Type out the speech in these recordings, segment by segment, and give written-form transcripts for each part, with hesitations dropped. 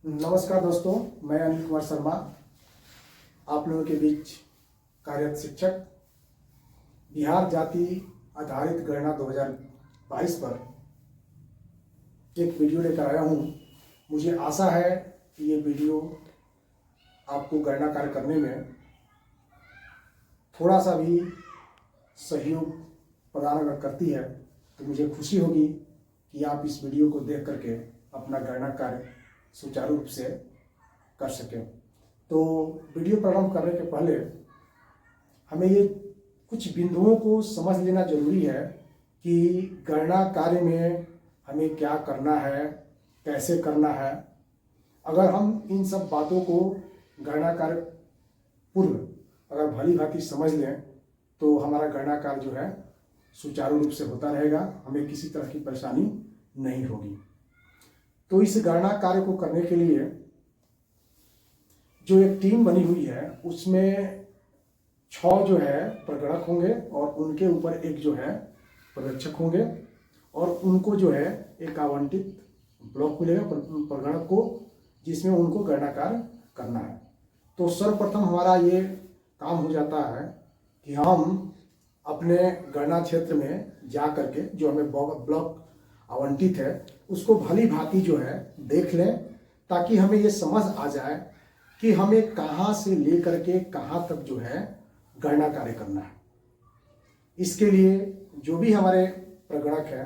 नमस्कार दोस्तों, मैं अनिल कुमार शर्मा आप लोगों के बीच कार्यरत शिक्षक बिहार जाति आधारित गणना 2022 पर एक वीडियो लेकर आया हूं। मुझे आशा है कि ये वीडियो आपको गणना कार्य करने में थोड़ा सा भी सहयोग प्रदान अगर करती है तो मुझे खुशी होगी कि आप इस वीडियो को देख करके अपना गणना कार्य सुचारू रूप से कर सकें। तो वीडियो प्रारंभ करने के पहले हमें ये कुछ बिंदुओं को समझ लेना जरूरी है कि गणना कार्य में हमें क्या करना है, कैसे करना है। अगर हम इन सब बातों को गणना कार्य पूर्व अगर भली भांति समझ लें तो हमारा गणना कार्य जो है सुचारू रूप से होता रहेगा, हमें किसी तरह की परेशानी नहीं होगी। तो इस गणना कार्य को करने के लिए जो एक टीम बनी हुई है उसमें 6 जो है प्रगणक होंगे और उनके ऊपर एक जो है पर्यवेक्षक होंगे और उनको जो है एक आवंटित ब्लॉक मिलेगा प्रगणक को, जिसमें उनको गणना कार्य करना है। तो सर्वप्रथम हमारा ये काम हो जाता है कि हम अपने गणना क्षेत्र में जा करके जो हमें ब्लॉक आवंटित है उसको भली भांति जो है देख लें, ताकि हमें ये समझ आ जाए कि हमें कहाँ से लेकर के कहाँ तक जो है गणना कार्य करना है। इसके लिए जो भी हमारे प्रगणक है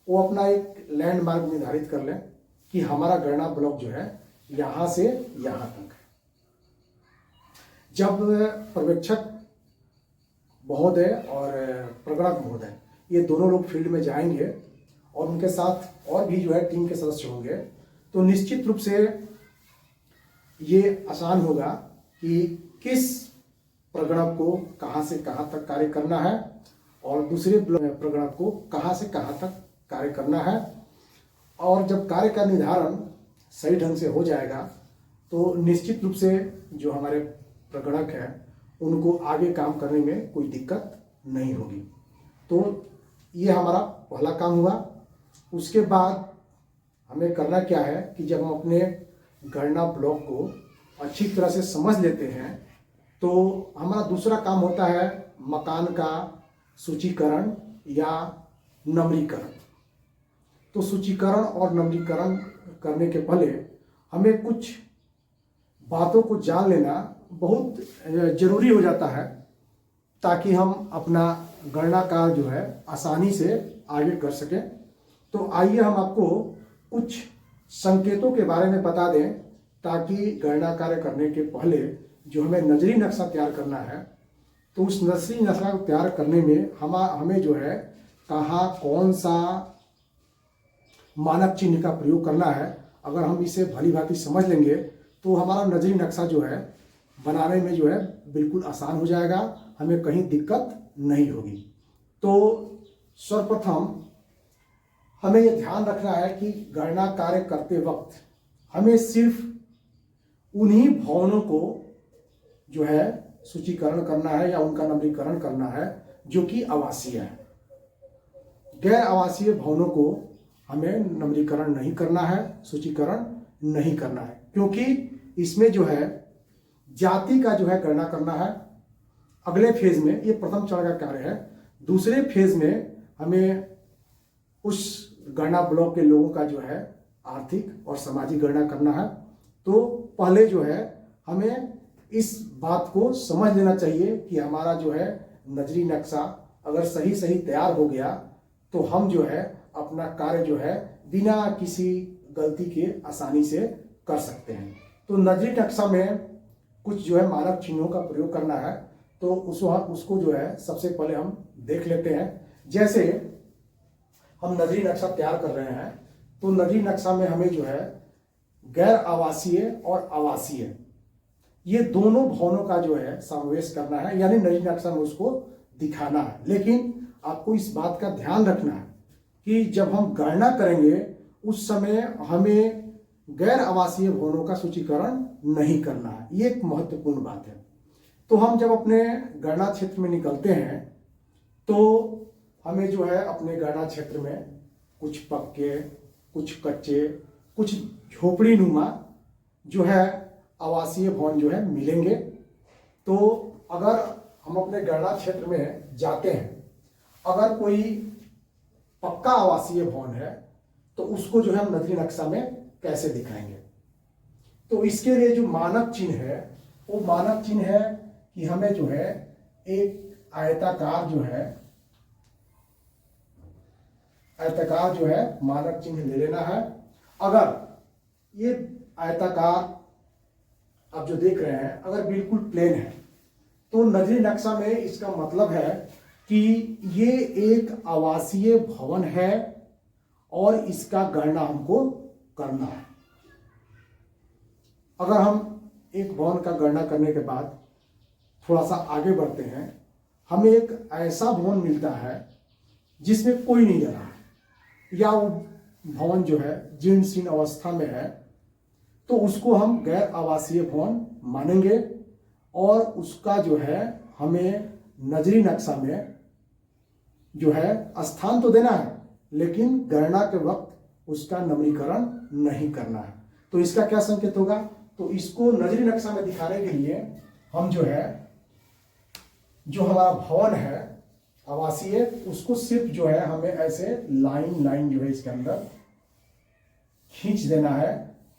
वो अपना एक लैंडमार्क निर्धारित कर लें कि हमारा गणना ब्लॉक जो है यहाँ से यहाँ तक है। जब पर्यवेक्षक महोदय और प्रगणक महोदय ये दोनों लोग फील्ड में जाएंगे और उनके साथ और भी जो है टीम के सदस्य होंगे, तो निश्चित रूप से ये आसान होगा कि किस प्रगणक को कहाँ से कहाँ तक कार्य करना है और दूसरे प्रगणक को कहाँ से कहाँ तक कार्य करना है। और जब कार्य का निर्धारण सही ढंग से हो जाएगा तो निश्चित रूप से जो हमारे प्रगणक हैं उनको आगे काम करने में कोई दिक्कत नहीं होगी। तो ये हमारा पहला काम हुआ। उसके बाद हमें करना क्या है कि जब हम अपने गणना ब्लॉक को अच्छी तरह से समझ लेते हैं तो हमारा दूसरा काम होता है मकान का सूचीकरण या नंबरीकरण। तो सूचीकरण और नंबरीकरण करने के पहले हमें कुछ बातों को जान लेना बहुत जरूरी हो जाता है, ताकि हम अपना गणना कार्य जो है आसानी से आगे कर सकें। तो आइए हम आपको कुछ संकेतों के बारे में बता दें, ताकि गणना कार्य करने के पहले जो हमें नजरी नक्शा तैयार करना है तो उस नजरी नक्शा को तैयार करने में हमें जो है कहाँ कौन सा मानक चिन्ह का प्रयोग करना है। अगर हम इसे भली भांति समझ लेंगे तो हमारा नजरी नक्शा जो है बनाने में जो है बिल्कुल आसान हो जाएगा, हमें कहीं दिक्कत नहीं होगी। तो सर्वप्रथम हमें यह ध्यान रखना है कि गणना कार्य करते वक्त हमें सिर्फ उन्हीं भवनों को जो है सूचीकरण करना है या उनका नंबरीकरण करना है जो कि आवासीय है। गैर आवासीय भवनों को हमें नंबरीकरण नहीं करना है, सूचीकरण नहीं करना है, क्योंकि इसमें जो है जाति का जो है गणना करना है। अगले फेज में, ये प्रथम चरण का कार्य है, दूसरे फेज में हमें उस गणना ब्लॉक के लोगों का जो है आर्थिक और सामाजिक गणना करना है। तो पहले जो है हमें इस बात को समझ लेना चाहिए कि हमारा जो है नजरी नक्शा अगर सही सही तैयार हो गया तो हम जो है अपना कार्य जो है बिना किसी गलती के आसानी से कर सकते हैं। तो नजरी नक्शा में कुछ जो है मानक चिन्हों का प्रयोग करना है, तो उसको जो है सबसे पहले हम देख लेते हैं। जैसे हम नजरी नक्शा तैयार कर रहे हैं तो नजरी नक्शा में हमें जो है गैर आवासीय और आवासीय ये दोनों भवनों का जो है समावेश करना है, यानी नजरी नक्शा में उसको दिखाना है। लेकिन आपको इस बात का ध्यान रखना है कि जब हम गणना करेंगे उस समय हमें गैर आवासीय भवनों का सूचीकरण नहीं करना है। ये एक महत्वपूर्ण बात है। तो हम जब अपने गणना क्षेत्र में निकलते हैं तो हमें जो है अपने गणना क्षेत्र में कुछ पक्के, कुछ कच्चे, कुछ झोपड़ी नुमा जो है आवासीय भवन जो है मिलेंगे। तो अगर हम अपने गणना क्षेत्र में जाते हैं, अगर कोई पक्का आवासीय भवन है तो उसको जो है हम नजरी नक्शा में कैसे दिखाएंगे। तो इसके लिए जो मानक चिन्ह है वो मानक चिन्ह है कि हमें जो है एक आयताकार जो है मानक चिन्ह ले लेना है। अगर ये आयताकार आप जो देख रहे हैं अगर बिल्कुल प्लेन है तो नजरी नक्शा में इसका मतलब है कि ये एक आवासीय भवन है और इसका गणना हमको करना है। अगर हम एक भवन का गणना करने के बाद थोड़ा सा आगे बढ़ते हैं, हमें एक ऐसा भवन मिलता है जिसमें कोई नहीं रहा है या वो भवन जो है जीर्ण शीर्ण अवस्था में है, तो उसको हम गैर आवासीय भवन मानेंगे और उसका जो है हमें नजरी नक्शा में जो है स्थान तो देना है लेकिन गणना के वक्त उसका नवीनीकरण नहीं करना है। तो इसका क्या संकेत होगा, तो इसको नजरी नक्शा में दिखाने के लिए हम जो है जो हमारा भवन है आवासीय उसको सिर्फ जो है हमें ऐसे लाइन जो है इसके अंदर खींच देना है।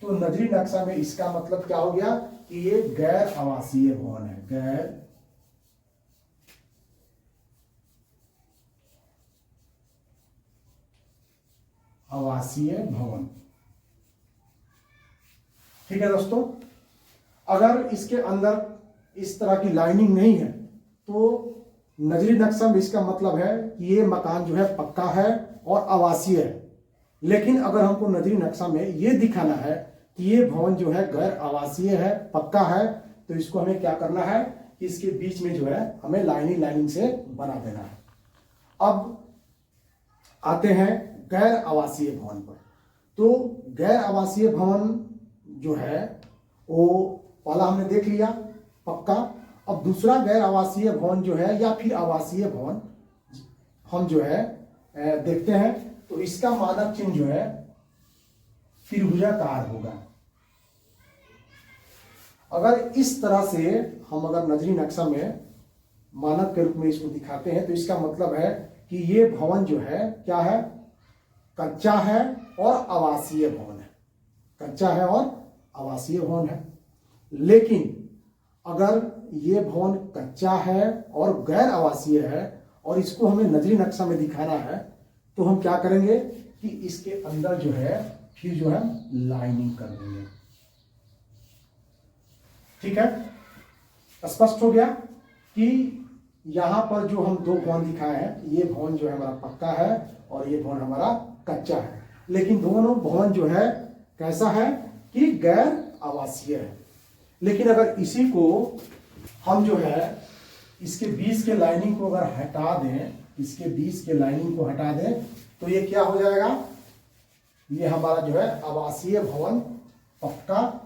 तो नजरी नक्शा में इसका मतलब क्या हो गया कि ये गैर आवासीय भवन है, गैर आवासीय भवन। ठीक है दोस्तों, अगर इसके अंदर इस तरह की लाइनिंग नहीं है तो नजरी नक्शा में इसका मतलब है कि ये मकान जो है पक्का है और आवासीय है। लेकिन अगर हमको नजरी नक्शा में ये दिखाना है कि ये भवन जो है गैर आवासीय है, पक्का है, तो इसको हमें क्या करना है कि इसके बीच में जो है हमें लाइनिंग से बना देना है। अब आते हैं गैर आवासीय भवन पर। तो गैर आवासीय भवन जो है वो पहला हमने देख लिया पक्का। अब दूसरा गैर आवासीय भवन जो है या फिर आवासीय भवन हम जो है देखते हैं। तो इसका मानक चिन्ह जो है त्रिभुजाकार होगा। अगर इस तरह से हम अगर नजरी नक्शा में मानक के रूप में इसको दिखाते हैं तो इसका मतलब है कि ये भवन जो है क्या है, कच्चा है और आवासीय भवन है, कच्चा है और आवासीय भवन है। लेकिन अगर ये भवन कच्चा है और गैर आवासीय है और इसको हमें नजरी नक्शा में दिखाना है तो हम क्या करेंगे कि इसके अंदर जो है फिर जो है लाइनिंग कर देंगे। ठीक है, स्पष्ट हो गया कि यहां पर जो हम दो भवन दिखाए हैं, ये भवन जो है हमारा पक्का है और ये भवन हमारा कच्चा है। लेकिन दोनों भवन जो है कैसा है कि गैर आवासीय है। लेकिन अगर इसी को हम जो है इसके बीच के लाइनिंग को अगर हटा दें, इसके बीच के लाइनिंग को हटा दें तो ये क्या हो जाएगा, ये हमारा जो है आवासीय भवन पक्का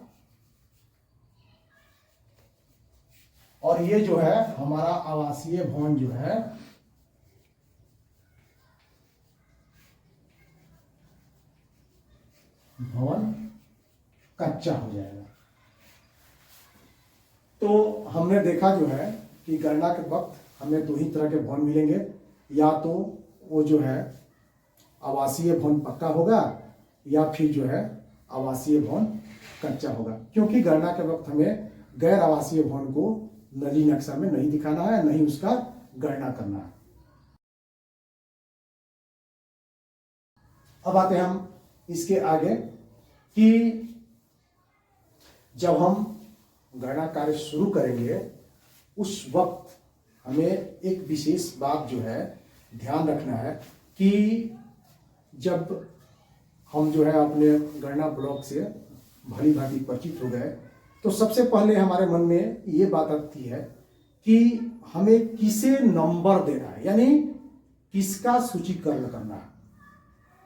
और ये जो है हमारा आवासीय भवन जो है भवन कच्चा हो जाएगा। तो हमने देखा जो है कि गणना के वक्त हमें दो ही तरह के भवन मिलेंगे, या तो वो जो है आवासीय भवन पक्का होगा या फिर जो है आवासीय भवन कच्चा होगा। क्योंकि गणना के वक्त हमें गैर आवासीय भवन को नजरी नक्शा में नहीं दिखाना है, नहीं उसका गणना करना है। अब आते हैं हम इसके आगे कि जब हम गणना कार्य शुरू करेंगे उस वक्त हमें एक विशेष बात जो है ध्यान रखना है कि जब हम जो है अपने गणना ब्लॉक से भली भांति परिचित हो गए तो सबसे पहले हमारे मन में ये बात आती है कि हमें किसे नंबर देना है, यानी किसका सूचीकरण करना है।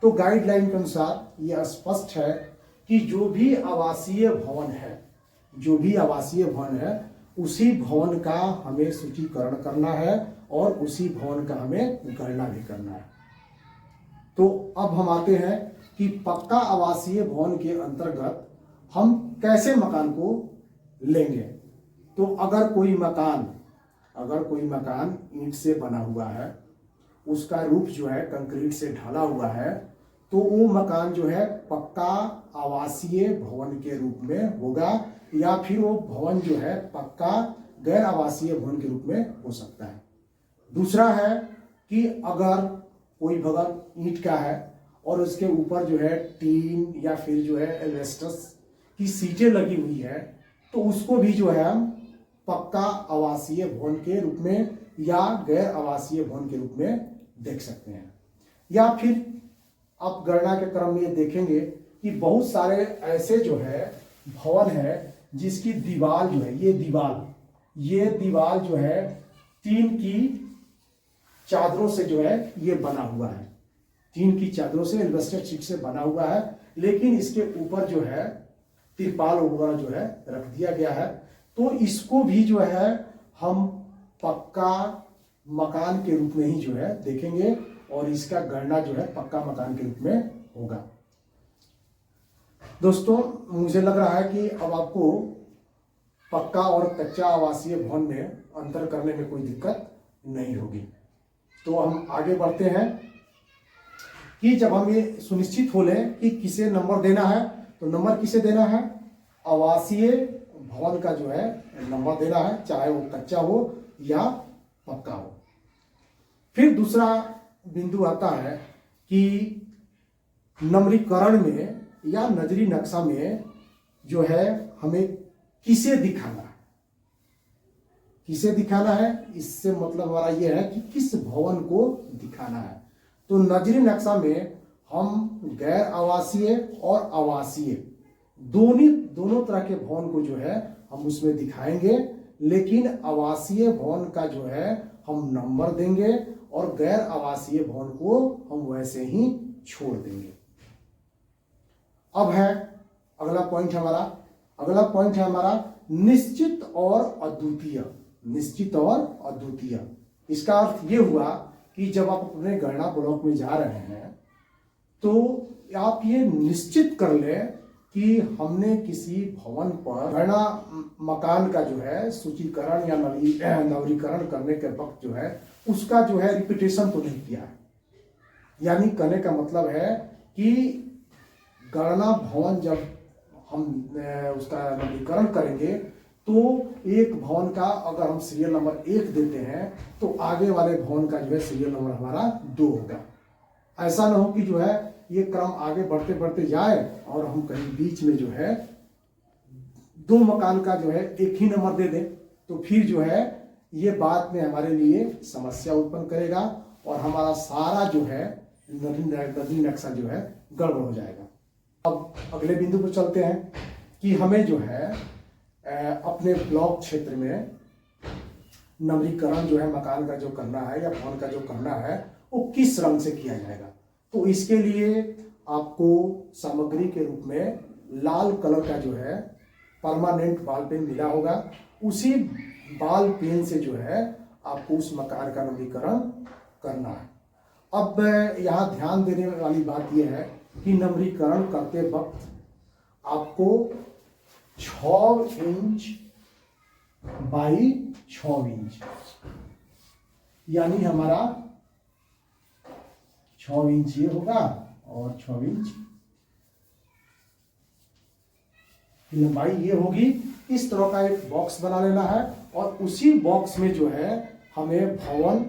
तो गाइडलाइन के अनुसार यह स्पष्ट है कि जो भी आवासीय भवन है उसी भवन का हमें सूचीकरण करना है और उसी भवन का हमें गणना भी करना है। तो अब हम आते हैं कि पक्का आवासीय भवन के अंतर्गत हम कैसे मकान को लेंगे। तो अगर कोई मकान ईंट से बना हुआ है, उसका रूफ जो है कंक्रीट से ढला हुआ है, तो वो मकान जो है पक्का आवासीय भवन के रूप में होगा, या फिर वो भवन जो है पक्का गैर आवासीय भवन के रूप में हो सकता है। दूसरा है कि अगर कोई भवन ईंट का है और उसके ऊपर जो है टीन या फिर जो है एल्वेस्टस की सीटें लगी हुई है, तो उसको भी जो है हम पक्का आवासीय भवन के रूप में या गैर आवासीय भवन के रूप में देख सकते हैं। या फिर आप गणना के क्रम में देखेंगे कि बहुत सारे ऐसे जो है भवन है जिसकी दीवार जो है, ये दीवार जो है टीन की चादरों से जो है ये बना हुआ है, टीन की चादरों से, एल्वेस्टर शीट से बना हुआ है, लेकिन इसके ऊपर जो है तिरपाल वगैरह जो है रख दिया गया है। तो इसको भी जो है हम पक्का मकान के रूप में ही जो है देखेंगे और इसका गणना जो है पक्का मकान के रूप में होगा। दोस्तों, मुझे लग रहा है कि अब आपको पक्का और कच्चा आवासीय भवन में अंतर करने में कोई दिक्कत नहीं होगी। तो हम आगे बढ़ते हैं कि जब हम ये सुनिश्चित हो लें कि किसे नंबर देना है, तो नंबर किसे देना है, आवासीय भवन का जो है नंबर देना है, चाहे वो कच्चा हो या पक्का हो। फिर दूसरा बिंदु आता है कि नंबरीकरण में या नजरी नक्शा में जो है हमें किसे दिखाना है, इससे मतलब हमारा यह है कि किस भवन को दिखाना है। तो नजरी नक्शा में हम गैर आवासीय और आवासीय दोनों तरह के भवन को जो है हम उसमें दिखाएंगे, लेकिन आवासीय भवन का जो है हम नंबर देंगे और गैर आवासीय भवन को हम वैसे ही छोड़ देंगे। अब है अगला पॉइंट है हमारा निश्चित और अद्वितीय। इसका अर्थ ये हुआ कि जब आप अपने गणना ब्लॉक में जा रहे हैं तो आप ये निश्चित कर लें कि हमने किसी भवन पर गणना मकान का जो है सूचीकरण या नवीनीकरण करने के वक्त जो है उसका जो है रिपीटेशन तो नहीं किया है। यानी कहने का मतलब है कि गणना भवन जब हम उसका नवीनीकरण करेंगे तो एक भवन का अगर हम सीरियल नंबर 1 देते हैं तो आगे वाले भवन का जो है सीरियल नंबर हमारा 2 होगा। ऐसा ना हो कि जो है ये क्रम आगे बढ़ते बढ़ते जाए और हम कहीं बीच में जो है 2 मकान का जो है एक ही नंबर दे दें, तो फिर जो है ये बाद में हमारे लिए समस्या उत्पन्न करेगा और हमारा सारा जो है नजरी नक्शा जो है गड़बड़ हो जाएगा। अब अगले बिंदु पर चलते हैं कि हमें जो है अपने ब्लॉक क्षेत्र में नवीनीकरण जो है मकान का जो करना है या भवन का जो करना है वो किस रंग से किया जाएगा। तो इसके लिए आपको सामग्री के रूप में लाल कलर का जो है परमानेंट बॉल पेन मिला होगा, उसी बॉल पेन से जो है आपको उस मकान का नवीनीकरण करना है। अब यहाँ ध्यान देने वाली बात यह है कि नवीनीकरण करते वक्त आपको 6 इंच बाई 6 इंच यानी हमारा 6 इंच ये होगा और 6 इंच की लंबाई ये होगी। इस तरह का एक बॉक्स बना लेना है और उसी बॉक्स में जो है हमें भवन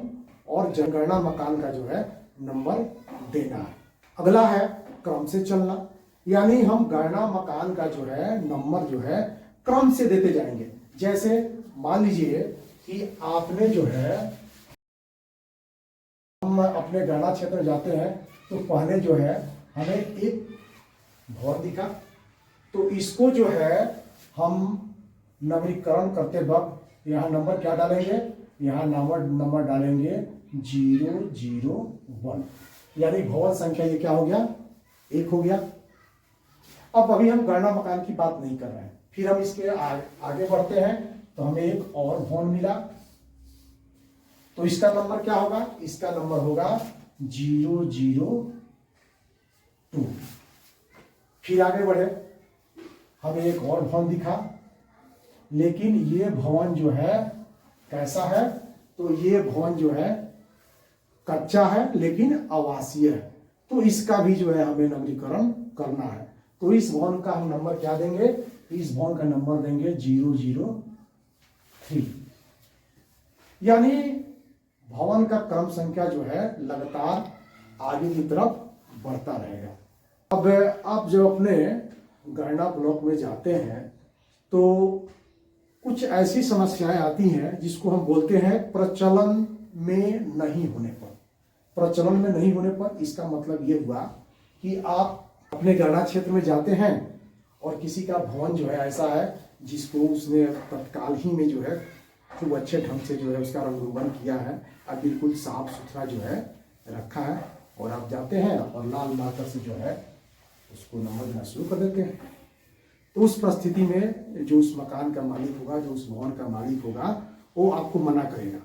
और जनगणना मकान का जो है नंबर देना है। अगला है क्रम से चलना, यानी हम गणना मकान का जो है नंबर जो है क्रम से देते जाएंगे। जैसे मान लीजिए कि आपने जो है हम अपने गणना क्षेत्र में जाते हैं तो पहले जो है हमें एक भवन दिखा, तो इसको जो है हम नवीनीकरण करते वक्त यहाँ नंबर क्या डालेंगे, यहाँ नंबर डालेंगे 001, यानी भवन संख्या ये क्या हो गया, 1 हो गया। अब अभी हम गणना मकान की बात नहीं कर रहे हैं, फिर हम इसके आगे बढ़ते हैं तो हमें एक और भवन मिला, तो इसका नंबर क्या होगा, इसका नंबर होगा 002। फिर आगे बढ़े हमें एक और भवन दिखा, लेकिन ये भवन जो है कैसा है, तो ये भवन जो है कच्चा है लेकिन आवासीय है, तो इसका भी जो है हमें नवीनीकरण करना है। तो इस भवन का हम नंबर क्या देंगे, इस भवन का नंबर देंगे 003, यानी भवन का क्रम संख्या जो है लगातार आगे की तरफ बढ़ता रहेगा। अब आप जब अपने गणना ब्लॉक में जाते हैं तो कुछ ऐसी समस्याएं आती हैं जिसको हम बोलते हैं प्रचलन में नहीं होने पर। प्रचलन में नहीं होने पर इसका मतलब ये हुआ कि आप अपने गणना क्षेत्र में जाते हैं और किसी का भवन जो है ऐसा है जिसको उसने तत्काल ही में जो है खूब अच्छे ढंग से जो है उसका रंग रोगन किया है और बिल्कुल साफ सुथरा जो है रखा है, और आप जाते हैं और लाल मार्कर से जो है उसको नंबर देना शुरू कर देते हैं। तो उस परिस्थिति में जो उस मकान का मालिक होगा, जो उस भवन का मालिक होगा, वो आपको मना करेगा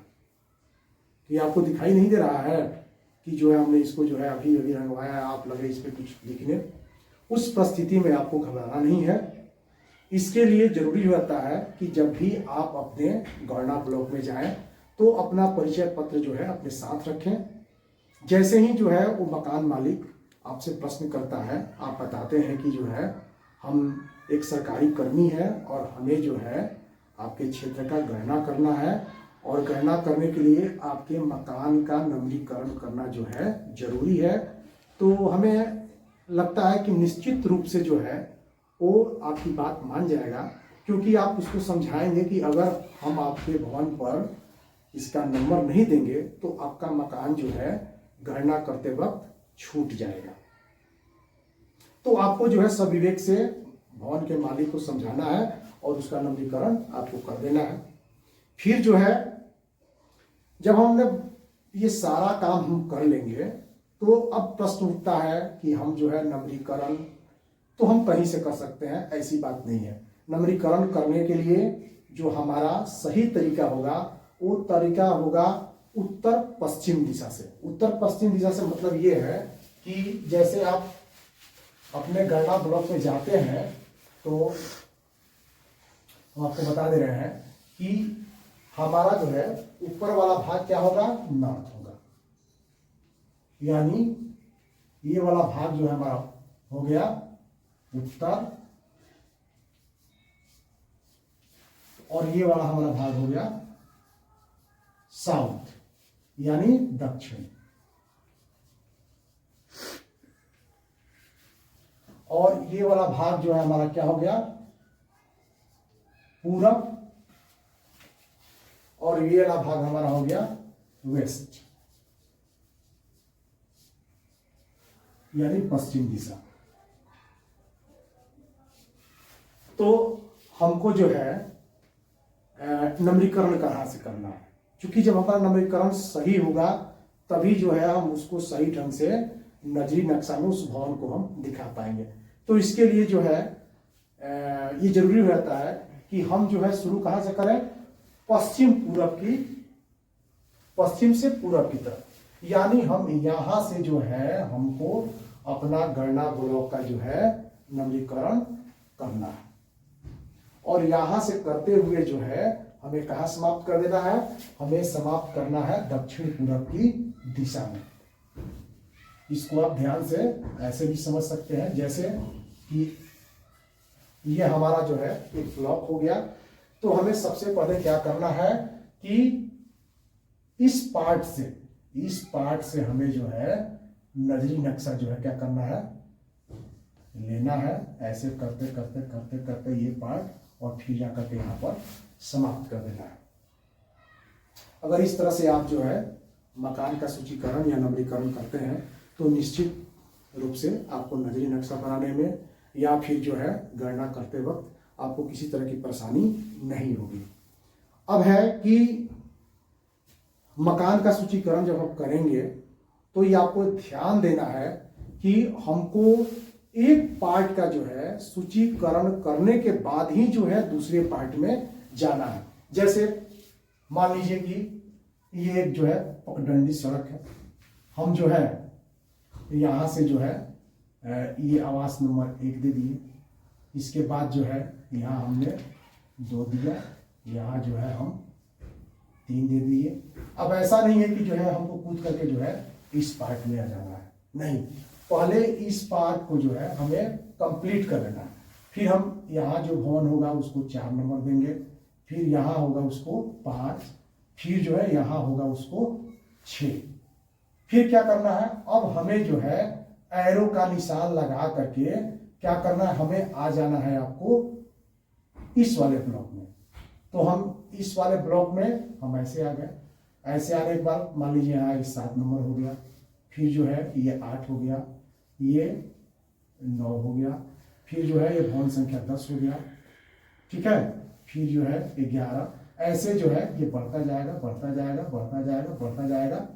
कि आपको दिखाई नहीं दे रहा है कि जो है हमने इसको जो है अभी अभी रंगवाया है, आप लगे इस पर कुछ लिखने। उस परिस्थिति में आपको घबराना नहीं है। इसके लिए जरूरी होता है कि जब भी आप अपने गणना ब्लॉक में जाएं तो अपना परिचय पत्र जो है अपने साथ रखें। जैसे ही जो है वो मकान मालिक आपसे प्रश्न करता है, आप बताते हैं कि जो है हम एक सरकारी कर्मी है और हमें जो है आपके क्षेत्र का गणना करना है, और गणना करने के लिए आपके मकान का नवीनीकरण करना जो है जरूरी है। तो हमें लगता है कि निश्चित रूप से जो है वो आपकी बात मान जाएगा, क्योंकि आप उसको समझाएंगे कि अगर हम आपके भवन पर इसका नंबर नहीं देंगे तो आपका मकान जो है गणना करते वक्त छूट जाएगा। तो आपको जो है सविवेक से भवन के मालिक को समझाना है और उसका नवीनीकरण आपको कर देना है। फिर जो है जब हमने ये सारा काम हम कर लेंगे तो अब प्रश्न उठता है कि हम जो है नवीनीकरण तो हम कहीं से कर सकते हैं, ऐसी बात नहीं है। नवीनीकरण करने के लिए जो हमारा सही तरीका होगा वो तरीका होगा उत्तर पश्चिम दिशा से। उत्तर पश्चिम दिशा से मतलब ये है कि जैसे आप अपने गणना ब्लॉक में जाते हैं तो हम आपको बता दे रहे हैं कि हमारा जो है ऊपर वाला भाग क्या होगा, नॉर्थ होगा, यानी ये वाला भाग जो है हमारा हो गया उत्तर, और ये वाला हमारा भाग हो गया साउथ यानी दक्षिण, और ये वाला भाग जो है हमारा क्या हो गया पूरब, और ये वाला भाग हमारा हो गया वेस्ट यानी पश्चिम दिशा। तो हमको जो है नवीनीकरण कहाँ से करना है, क्योंकि जब हमारा नवीनीकरण सही होगा तभी जो है हम उसको सही ढंग से नजरी नक्शा में उस भवन को हम दिखा पाएंगे। तो इसके लिए जो है ये जरूरी रहता है कि हम जो है शुरू कहाँ से करें, पश्चिम से पूरब की तरफ, यानी हम यहां से जो है हमको अपना गणना ब्लॉक का जो है नवीनीकरण करना है, और यहां से करते हुए जो है हमें कहाँ समाप्त कर देना है, हमें समाप्त करना है दक्षिण पूरब की दिशा में। इसको आप ध्यान से ऐसे भी समझ सकते हैं जैसे कि ये हमारा जो है एक ब्लॉक हो गया। तो हमें सबसे पहले क्या करना है कि इस पार्ट से हमें जो है नजरी नक्शा जो है क्या करना है, लेना है। ऐसे करते करते करते करते ये पार्ट, और फिर जाकर के यहाँ पर समाप्त कर देना है। अगर इस तरह से आप जो है मकान का सूचीकरण या नवीनीकरण करते हैं तो निश्चित रूप से आपको नजरी नक्शा बनाने में या फिर जो है गणना करते वक्त आपको किसी तरह की परेशानी नहीं होगी। अब है कि मकान का सूचीकरण जब हम करेंगे तो ये आपको ध्यान देना है कि हमको एक पार्ट का जो है सूचीकरण करने के बाद ही जो है दूसरे पार्ट में जाना है। जैसे मान लीजिए कि ये एक जो है पगडंडी सड़क है, हम जो है यहां से जो है ये आवास नंबर 1 दे दिए, इसके बाद जो है यहाँ हमने 2 दिया, यहाँ जो है हम 3 दे दिए। अब ऐसा नहीं है कि जो है हमको कूद करके जो है इस पार्ट में आ जाना है, नहीं, पहले इस पार्ट को जो है हमें कंप्लीट कर लेना है। फिर हम यहाँ जो भवन होगा उसको 4 नंबर देंगे, फिर यहाँ होगा उसको 5, फिर जो है यहाँ होगा उसको 6। फिर क्या करना है, अब हमें जो है एरो का निशान लगा करके क्या करना है, हमें आ जाना है आपको इस वाले ब्लॉक में। तो हम इस वाले ब्लॉक में हम ऐसे आ गए, ऐसे आने के बाद मान लीजिए यहाँ 7 नंबर हो गया, फिर जो है ये 8 हो गया, ये 9 हो गया, फिर जो है ये भवन संख्या 10 हो गया, ठीक है, फिर जो है 11, ऐसे जो है ये बढ़ता जाएगा बढ़ता जाएगा बढ़ता जाएगा बढ़ता जाएगा।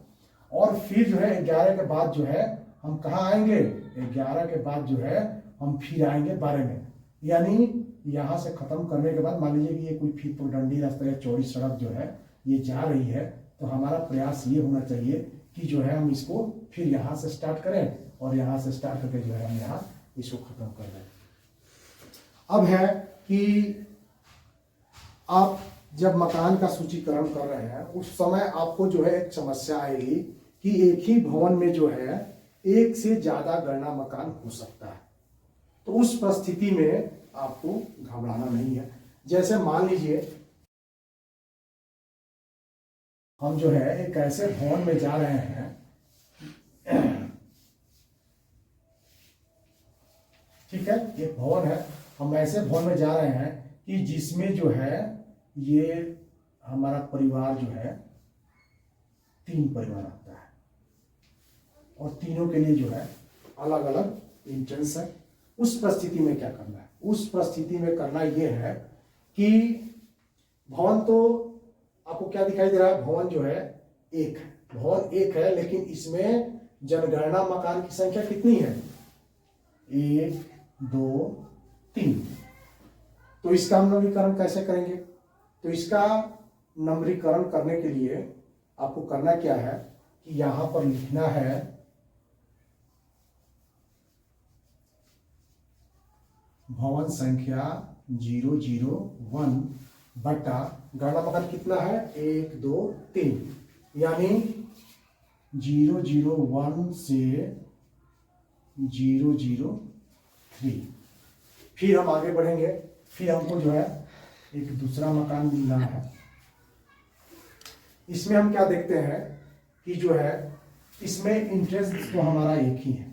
और फिर जो है 11 के बाद जो है हम कहाँ आएंगे, 11 के बाद जो है हम फिर आएंगे 12 में। यानी यहाँ से खत्म करने के बाद मान लीजिए कि ये कोई फिर पगडंडी रास्ता या चौड़ी सड़क जो है ये जा रही है, तो हमारा प्रयास ये होना चाहिए कि जो है हम इसको फिर यहाँ से स्टार्ट करें और यहाँ से स्टार्ट करके जो है हम यहाँ इसको खत्म कर दें। अब है कि आप जब मकान का सूचीकरण कर रहे हैं उस समय आपको जो है एक समस्या आएगी कि एक ही भवन में जो है एक से ज्यादा गणना मकान हो सकता है। तो उस परिस्थिति में आपको घबराना नहीं है। जैसे मान लीजिए हम जो है एक ऐसे भवन में जा रहे हैं, ठीक है, एक भवन है, हम ऐसे भवन में जा रहे हैं कि जिसमें जो है ये हमारा परिवार जो है 3 परिवार आता है और तीनों के लिए जो है अलग अलग एंट्रेंस है। उस परिस्थिति में क्या करना है, उस परिस्थिति में करना यह है कि भवन तो आपको क्या दिखाई दे रहा है, भवन जो है एक है, भवन एक है, लेकिन इसमें जनगणना मकान की संख्या कितनी है, 1 2 3। तो इसका हम नंबरीकरण कैसे करेंगे, तो इसका नंबरीकरण करने के लिए आपको करना क्या है कि यहां पर लिखना है भवन संख्या 001 बटा गणना मकान कितना है 1 2 3, यानी 001 से 003। फिर हम आगे बढ़ेंगे, फिर हमको जो है एक दूसरा मकान मिलना है। इसमें हम क्या देखते हैं कि जो है इसमें इंटरेस्ट तो हमारा एक ही है,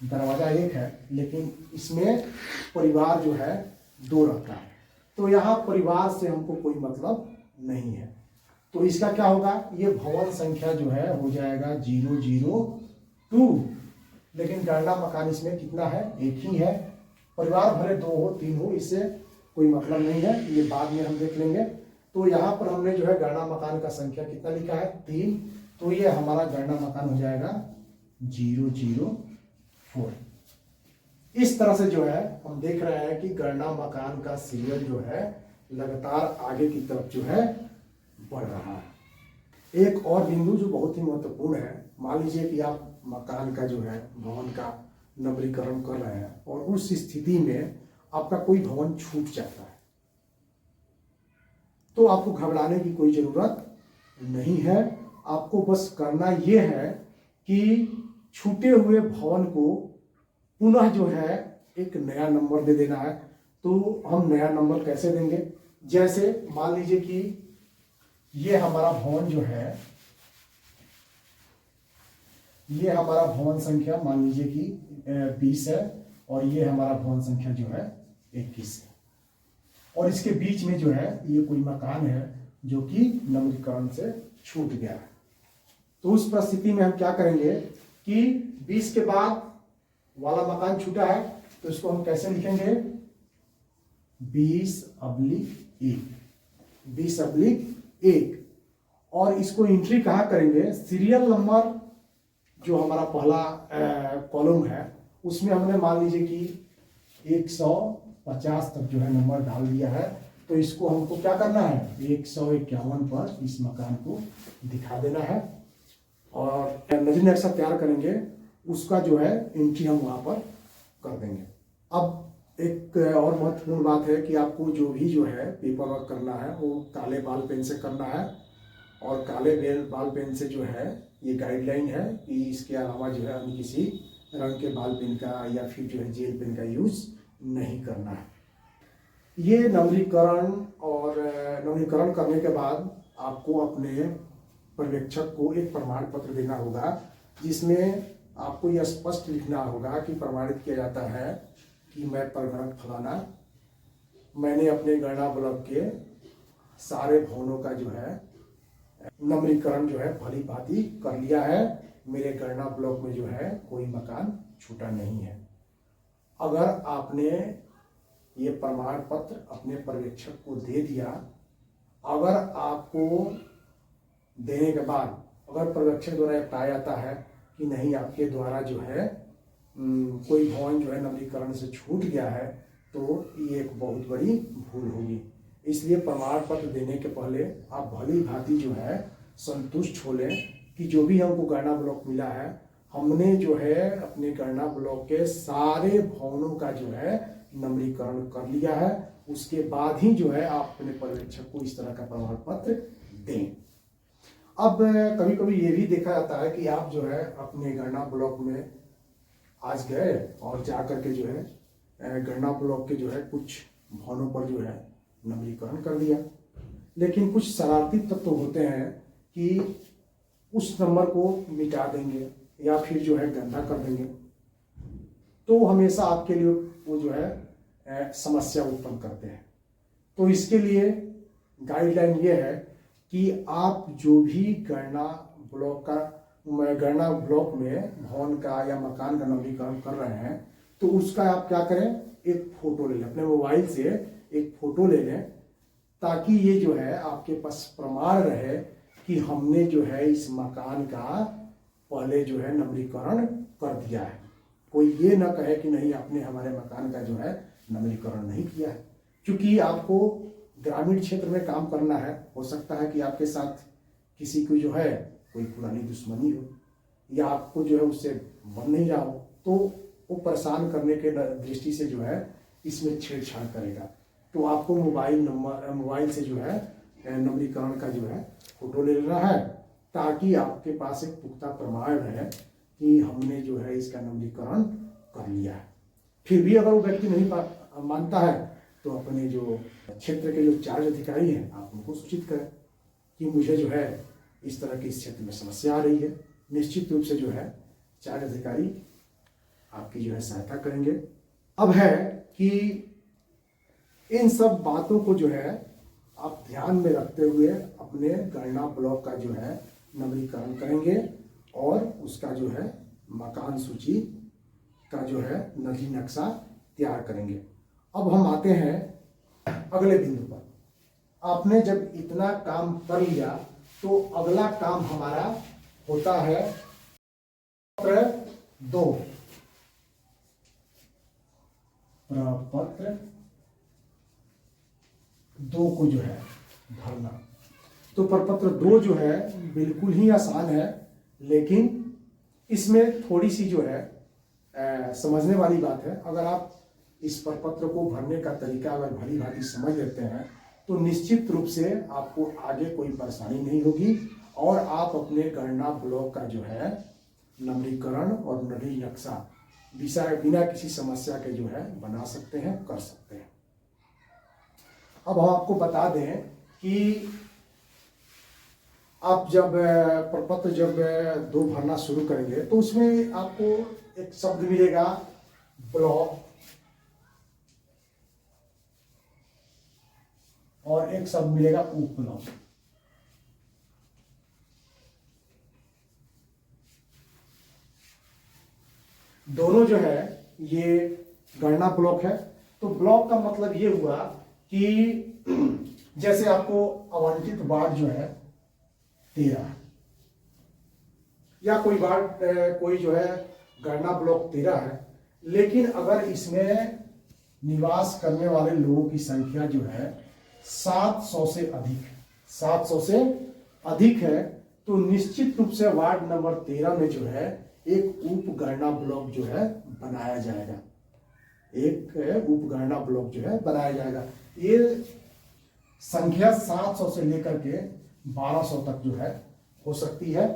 दरवाजा एक है, लेकिन इसमें परिवार जो है 2 रहता है। तो यहाँ परिवार से हमको कोई मतलब नहीं है। तो इसका क्या होगा, ये भवन संख्या जो है हो जाएगा 002, लेकिन गणना मकान इसमें कितना है, एक ही है। परिवार भले 2 हो 3 हो, इससे कोई मतलब नहीं है, ये बाद में हम देख लेंगे। तो यहाँ पर हमने जो है गणना मकान का संख्या कितना लिखा है 3, तो ये हमारा गणना मकान हो जाएगा 004। इस तरह से जो है हम देख रहे हैं कि गणना मकान का सीरियल जो है लगातार आगे की तरफ जो है बढ़ रहा है। एक और बिंदु जो बहुत ही महत्वपूर्ण है, मान लीजिए कि आप मकान का जो है भवन का नंबरीकरण कर रहे हैं और उस स्थिति में आपका कोई भवन छूट जाता है, तो आपको घबराने की कोई जरूरत नहीं है। आपको बस करना यह है कि छूटे हुए भवन को पुनः जो है एक नया नंबर दे देना है। तो हम नया नंबर कैसे देंगे, जैसे मान लीजिए कि ये हमारा भवन जो है, ये हमारा भवन संख्या मान लीजिए कि 20 है और ये हमारा भवन संख्या जो है 21 है, और इसके बीच में जो है ये कोई मकान है जो कि नंबरीकरण से छूट गया है। तो उस परिस्थिति में हम क्या करेंगे कि 20 के बाद वाला मकान छूटा है, तो इसको हम कैसे लिखेंगे 20/1, 20/1, और इसको एंट्री कहाँ करेंगे, सीरियल नंबर जो हमारा पहला कॉलम है उसमें हमने मान लीजिए कि 150 तक जो है नंबर डाल दिया है। तो इसको हमको क्या करना है 151 पर इस मकान को दिखा देना है और नजरी नक्शा तैयार करेंगे, उसका जो है एंट्री हम वहां पर कर देंगे। अब एक और महत्वपूर्ण बात है कि आपको जो भी जो है पेपर वर्क करना है वो काले बॉल पेन से करना है। और काले बॉल पेन से जो है ये गाइडलाइन है कि इसके अलावा जो है अन्य किसी रंग के बॉल पेन का या फिर जो है जेल पेन का यूज़ नहीं करना है। ये नवीनीकरण और नवीनीकरण करने के बाद आपको अपने पर्यवेक्षक को एक प्रमाण पत्र देना होगा, जिसमें आपको यह स्पष्ट लिखना होगा कि प्रमाणित किया जाता है कि मैं परगणक फलाना, मैंने अपने गणना ब्लॉक के सारे भवनों का जो है नवीनीकरण जो है भली भांति कर लिया है। मेरे गणना ब्लॉक में जो है कोई मकान छूटा नहीं है। अगर आपने ये प्रमाण पत्र अपने पर्यवेक्षक को दे दिया, अगर आपको देने के बाद अगर पर्यवेक्षक द्वारा पाया जाता है कि नहीं आपके द्वारा जो है कोई भवन जो है नवीनीकरण से छूट गया है, तो ये एक बहुत बड़ी भूल होगी। इसलिए प्रमाण पत्र देने के पहले आप भली भांति जो है संतुष्ट हो लें कि जो भी हमको गणना ब्लॉक मिला है, हमने जो है अपने गणना ब्लॉक के सारे भवनों का जो है नवीनीकरण कर लिया है। उसके बाद ही जो है आप अपने पर्यवेक्षक को इस तरह का प्रमाण पत्र दें। अब कभी कभी ये भी देखा जाता है कि आप जो है अपने गणना ब्लॉक में आज गए और जा करके जो है गणना ब्लॉक के जो है कुछ भवनों पर जो है नवीनीकरण कर दिया, लेकिन कुछ शरारती तत्व होते हैं कि उस नंबर को मिटा देंगे या फिर जो है गंदा कर देंगे, तो हमेशा आपके लिए वो जो है समस्या उत्पन्न करते हैं। तो इसके लिए गाइडलाइन ये है कि आप जो भी गणना ब्लॉक में भवन का या मकान का नवीनीकरण कर रहे हैं, तो उसका आप क्या करें, एक फोटो ले लें, अपने मोबाइल से एक फोटो ले लें, ताकि ये जो है आपके पास प्रमाण रहे कि हमने जो है इस मकान का पहले जो है नवीनीकरण कर दिया है। कोई ये ना कहे कि नहीं आपने हमारे मकान का जो है नवीनीकरण नहीं किया है। क्योंकि आपको ग्रामीण क्षेत्र में काम करना है, हो सकता है कि आपके साथ किसी को जो है कोई पुरानी दुश्मनी हो या आपको जो है उससे बन नहीं रहा हो, तो वो परेशान करने के दृष्टि से जो है इसमें छेड़छाड़ करेगा। तो आपको मोबाइल से जो है नवीनीकरण का जो है फोटो ले लेना है, ताकि आपके पास एक पुख्ता प्रमाण रहे कि हमने जो है इसका नवीनीकरण कर लिया है। फिर भी अगर वो व्यक्ति नहीं मानता है, तो अपने जो क्षेत्र के जो चार्ज अधिकारी हैं आप उनको सूचित करें कि मुझे जो है इस तरह की इस क्षेत्र में समस्या आ रही है। निश्चित रूप से जो है चार्ज अधिकारी आपकी जो है सहायता करेंगे। अब है कि इन सब बातों को जो है आप ध्यान में रखते हुए अपने गणना ब्लॉक का जो है नवीनीकरण करेंगे और उसका जो है मकान सूची का जो है नदी नक्शा तैयार करेंगे। अब हम आते हैं अगले बिंदु पर। आपने जब इतना काम कर लिया, तो अगला काम हमारा होता है प्रपत्र 2। प्रपत्र 2 को जो है भरना। तो प्रपत्र 2 जो है बिल्कुल ही आसान है, लेकिन इसमें थोड़ी सी जो है समझने वाली बात है। अगर आप इस प्रपत्र को भरने का तरीका अगर भली भांति समझ लेते हैं, तो निश्चित रूप से आपको आगे कोई परेशानी नहीं होगी और आप अपने गणना ब्लॉक का जो है नवीनीकरण और नदी नक्शा बिना किसी समस्या के जो है बना सकते हैं, कर सकते हैं। अब हम आपको बता दें कि आप जब प्रपत्र 2 भरना शुरू करेंगे, तो उसमें आपको एक शब्द मिलेगा ब्लॉक और एक शब्द मिलेगा उपब्लॉक। दोनों जो है ये गणना ब्लॉक है। तो ब्लॉक का मतलब ये हुआ कि जैसे आपको आवंटित वार्ड जो है 13 या कोई जो है गणना ब्लॉक 13 है, लेकिन अगर इसमें निवास करने वाले लोगों की संख्या जो है 700 से अधिक है, तो निश्चित रूप से वार्ड नंबर 13 में जो है एक उप गणना ब्लॉक जो है बनाया जाएगा। एक उपगणना ब्लॉक जो है बनाया जाएगा। ये संख्या 700 से लेकर के 1200 तक जो है हो सकती है।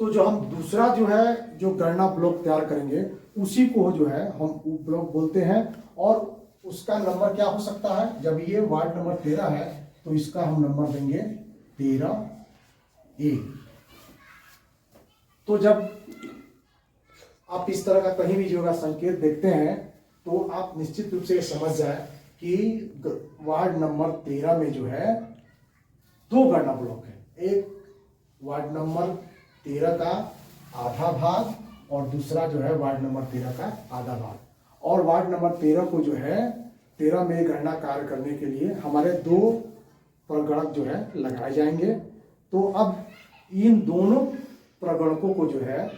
तो जो हम दूसरा जो है जो गणना ब्लॉक तैयार करेंगे उसी को जो है हम उप ब्लॉक बोलते हैं। और उसका नंबर क्या हो सकता है, जब ये वार्ड नंबर 13 है तो इसका हम नंबर देंगे 13A। तो जब आप इस तरह का कहीं भी जो है संकेत देखते हैं तो आप निश्चित रूप से समझ जाए कि वार्ड नंबर 13 में जो है 2 गणना ब्लॉक है। एक वार्ड नंबर 13 का आधा भाग और दूसरा जो है वार्ड नंबर 13 का आधा भाग। और वार्ड नंबर 13 को जो है 13 में गणना कार्य करने के लिए हमारे 2 प्रगणक जो है लगाए जाएंगे। तो अब इन दोनों प्रगणकों को जो है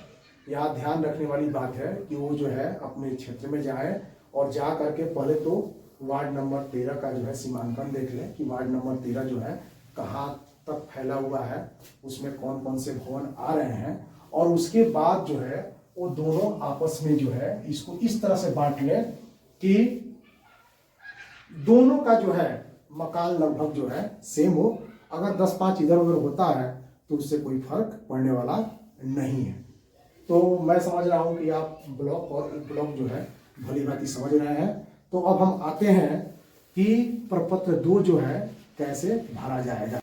यहाँ ध्यान रखने वाली बात है कि वो जो है अपने क्षेत्र में जाए और जा करके पहले तो वार्ड नंबर 13 का जो है सीमांकन देख लें कि वार्ड नंबर 13 जो है कहाँ तक फैला हुआ है, उसमें कौन कौन से भवन आ रहे हैं। और उसके बाद जो है वो दोनों आपस में जो है इसको इस तरह से बांट लें कि दोनों का जो है मकान लगभग जो है सेम हो। अगर 10-5 इधर उधर होता है तो उससे कोई फर्क पड़ने वाला नहीं है। तो मैं समझ रहा हूं कि आप ब्लॉक और उप ब्लॉक जो है भली भांति समझ रहे हैं। तो अब हम आते हैं कि प्रपत्र 2 जो है कैसे भरा जाएगा।